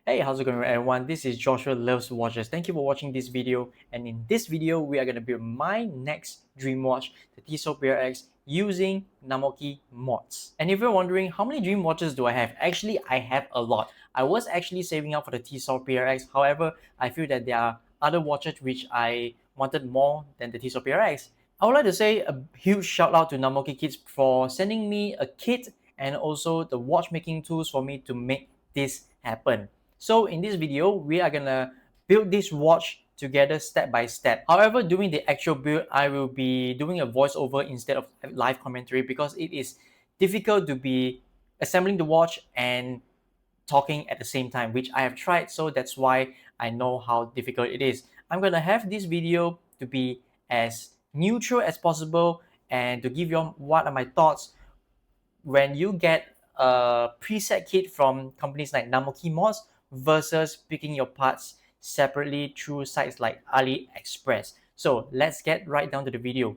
Hey, how's it going everyone? This is Joshua Loves Watches. Thank you for watching this video. And in this video, we are going to build my next dream watch, the Tissot PRX, using Namoki Mods. And if you're wondering how many dream watches do I have? Actually, I have a lot. I was actually saving up for the Tissot PRX. However, I feel that there are other watches which I wanted more than the Tissot PRX. I would like to say a huge shout out to Namoki Kit for sending me a kit and also the watchmaking tools for me to make this happen. So in this video, we are gonna build this watch together step by step. However, during the actual build, I will be doing a voiceover instead of live commentary because it is difficult to be assembling the watch and talking at the same time, which I have tried, so that's why I know how difficult it is. I'm gonna have this video to be as neutral as possible and to give you what are my thoughts when you get a preset kit from companies like Namoki Mods versus picking your parts separately through sites like AliExpress. So let's get right down to the video.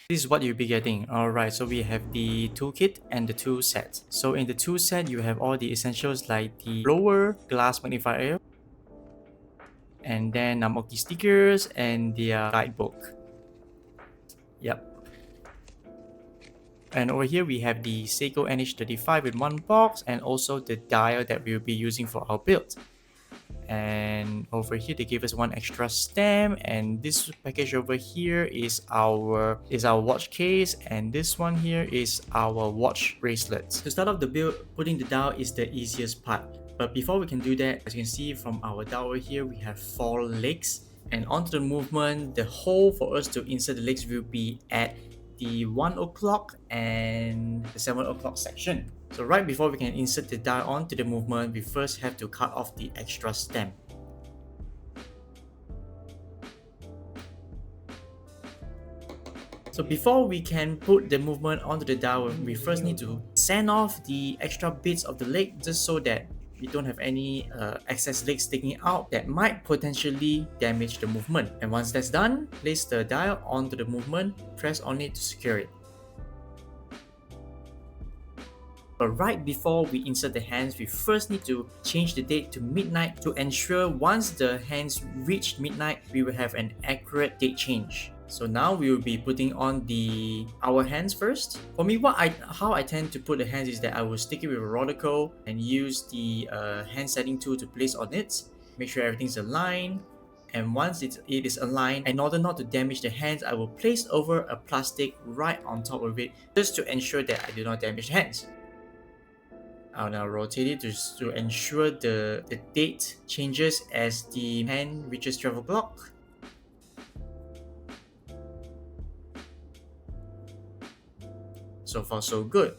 This is what you'll be getting. Alright, so we have the toolkit and the tool set. So in the tool set, you have all the essentials like the blower, glass magnifier, and then Namoki stickers and the guidebook. Yep. And over here we have the Seiko NH35 in one box and also the dial that we'll be using for our build. And over here they gave us one extra stamp, and this package over here is our watch case, and this one here is our watch bracelet. To start off the build, putting the dial is the easiest part. But before we can do that, as you can see from our dial over here, we have 4 legs. And onto the movement, the hole for us to insert the legs will be at the 1 o'clock and the 7 o'clock section. So right before we can insert the dial onto the movement, we first have to cut off the extra stem. So before we can put the movement onto the dial, we first need to sand off the extra bits of the leg just so that we don't have any excess legs sticking out that might potentially damage the movement. And once that's done, place the dial onto the movement, press on it to secure it. But right before we insert the hands, we first need to change the date to midnight to ensure once the hands reach midnight, we will have an accurate date change. So now we will be putting on our hands first. For me, how I tend to put the hands is that I will stick it with a rodicle and use the hand setting tool to place on it. Make sure everything's aligned. And once it is aligned, in order not to damage the hands, I will place over a plastic right on top of it just to ensure that I do not damage the hands. I'll now rotate it to ensure the date changes as the hand reaches 12 o'clock. So far so good.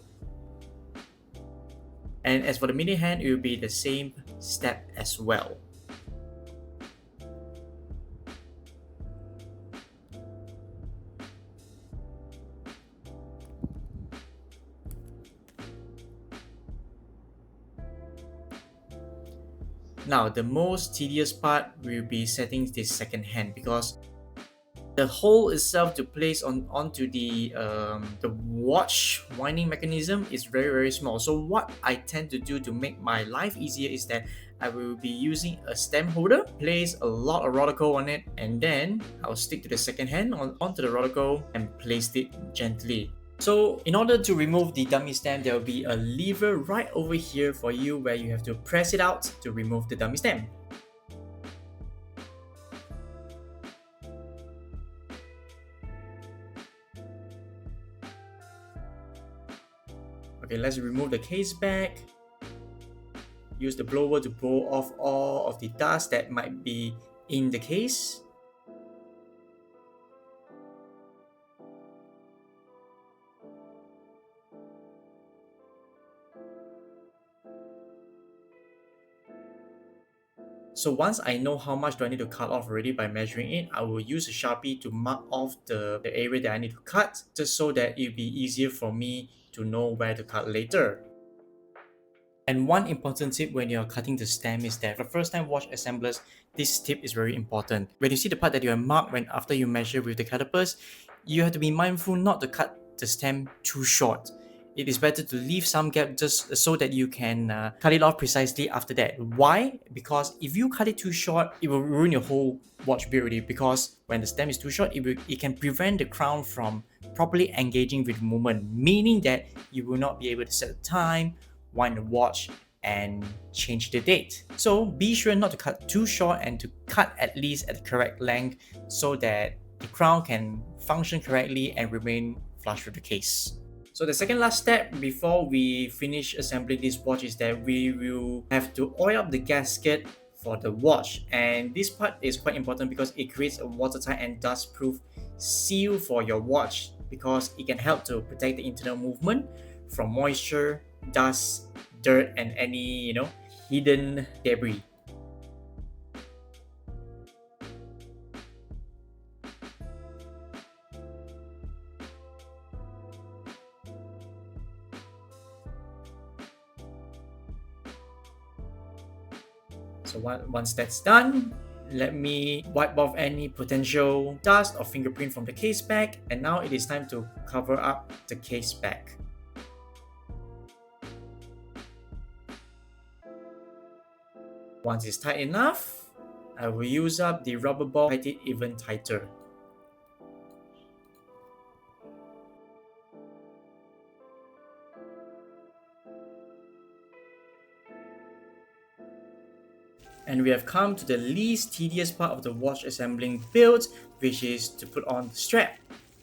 And as for the mini hand, it will be the same step as well. Now, the most tedious part will be setting this second hand because the hole itself to place onto the watch winding mechanism is very small. So what I tend to do to make my life easier is that I will be using a stem holder, place a lot of rodicle on it, and then I'll stick to the second hand onto the rodicle and place it gently. So in order to remove the dummy stem, there will be a lever right over here for you where you have to press it out to remove the dummy stem. Okay, let's remove the case back. Use the blower to blow off all of the dust that might be in the case. So once I know how much do I need to cut off already by measuring it, I will use a Sharpie to mark off the area that I need to cut, just so that it'll be easier for me to know where to cut later. And one important tip when you're cutting the stem is that for first time watch assemblers, this tip is very important. When you see the part that you have marked after you measure with the calipers, you have to be mindful not to cut the stem too short. it is better to leave some gap just so that you can cut it off precisely after that. Why? Because if you cut it too short, it will ruin your whole watch build already, because when the stem is too short, it can prevent the crown from properly engaging with movement, meaning that you will not be able to set the time, wind the watch, and change the date. So be sure not to cut too short and to cut at least at the correct length so that the crown can function correctly and remain flush with the case. So the second last step before we finish assembling this watch is that we will have to oil up the gasket for the watch, and this part is quite important because it creates a watertight and dust-proof seal for your watch, because it can help to protect the internal movement from moisture, dust, dirt, and any hidden debris. So once that's done, let me wipe off any potential dust or fingerprint from the case back, and now it is time to cover up the case back. Once it's tight enough, I will use up the rubber ball to tighten it even tighter. And we have come to the least tedious part of the watch assembling build, which is to put on the strap.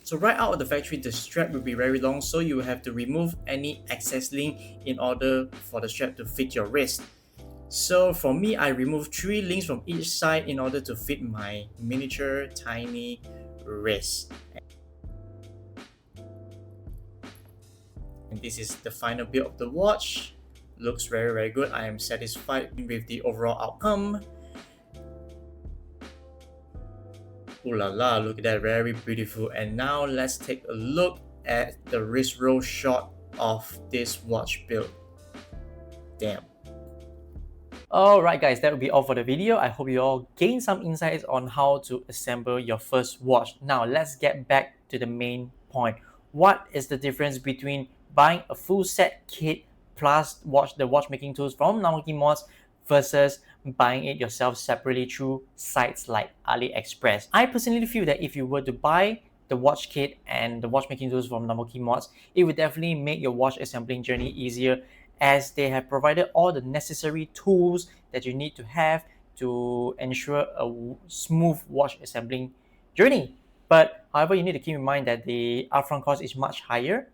So right out of the factory, the strap will be very long, so you will have to remove any excess link in order for the strap to fit your wrist. So for me, I removed 3 links from each side in order to fit my miniature tiny wrist. And this is the final build of the watch. Looks very good. I am satisfied with the overall outcome. Ooh la la, look at that, very beautiful. And now let's take a look at the wrist roll shot of this watch build. Damn. Alright guys, that will be all for the video. I hope you all gained some insights on how to assemble your first watch. Now let's get back to the main point. What is the difference between buying a full set kit plus the watchmaking tools from Namoki Mods versus buying it yourself separately through sites like AliExpress? I personally feel that if you were to buy the watch kit and the watchmaking tools from Namoki Mods, it would definitely make your watch assembling journey easier, as they have provided all the necessary tools that you need to have to ensure a smooth watch assembling journey. But however, you need to keep in mind that the upfront cost is much higher.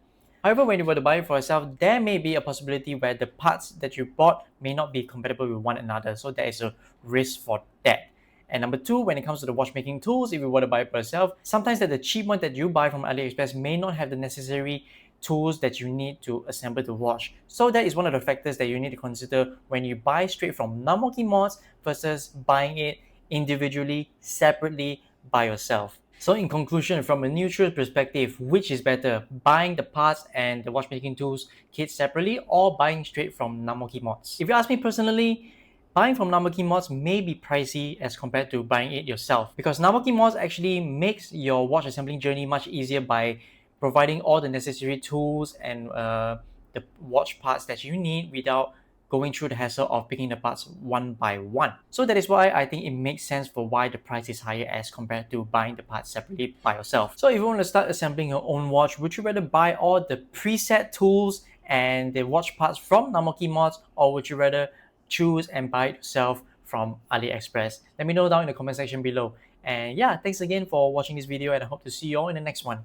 However, when you were to buy it for yourself, there may be a possibility where the parts that you bought may not be compatible with one another. So there is a risk for that. And number 2, when it comes to the watchmaking tools, if you were to buy it for yourself, sometimes that the cheap one that you buy from AliExpress may not have the necessary tools that you need to assemble the watch. So that is one of the factors that you need to consider when you buy straight from Namoki Mods versus buying it individually, separately by yourself. So in conclusion, from a neutral perspective, which is better, buying the parts and the watchmaking tools kits separately or buying straight from Namoki Mods? If you ask me personally, buying from Namoki Mods may be pricey as compared to buying it yourself, because Namoki Mods actually makes your watch assembling journey much easier by providing all the necessary tools and the watch parts that you need without going through the hassle of picking the parts one by one. So that is why I think it makes sense for why the price is higher as compared to buying the parts separately by yourself. So if you want to start assembling your own watch, would you rather buy all the preset tools and the watch parts from Namoki Mods, or would you rather choose and buy it yourself from AliExpress? Let me know down in the comment section below. And yeah, thanks again for watching this video, and I hope to see you all in the next one.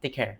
Take care.